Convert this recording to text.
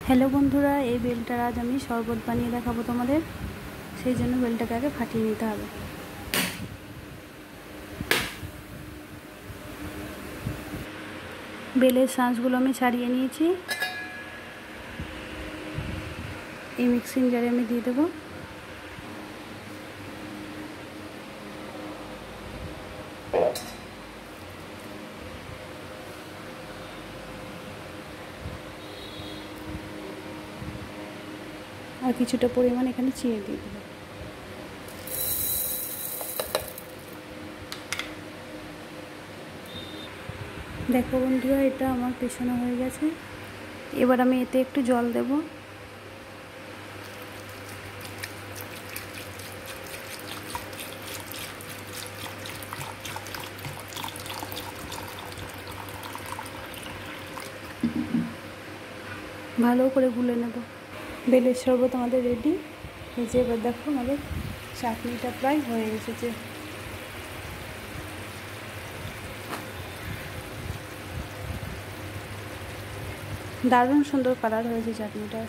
Hello বন্ধুরা, এই বেলটার আজ আমি শরবত বানিয়ে দেখাবো তোমাদের। সেই জন্য বেলটাকে আগে ফাটিয়ে নিতে হবে। বেলের শাঁসগুলো আমি ছাড়িয়ে নিয়েছি। এই মিক্সিং জারে আমি দিয়ে দেবো। আর কিছুটা পরিমাণ এখানে চিনি দিয়ে দেবো। দেখো বন্ধুরা, এটা আমার পেছানো হয়ে গেছে। এবার আমি এতে একটু জল দেব। ভালো করে গুলে নেব। বেলের শরবত আমাদের রেডি। এই যে এবার দেখো আমাদের চাটনিটা প্রায় হয়ে এসেছে। দারুণ সুন্দর কালার হয়েছে চাটনিটার।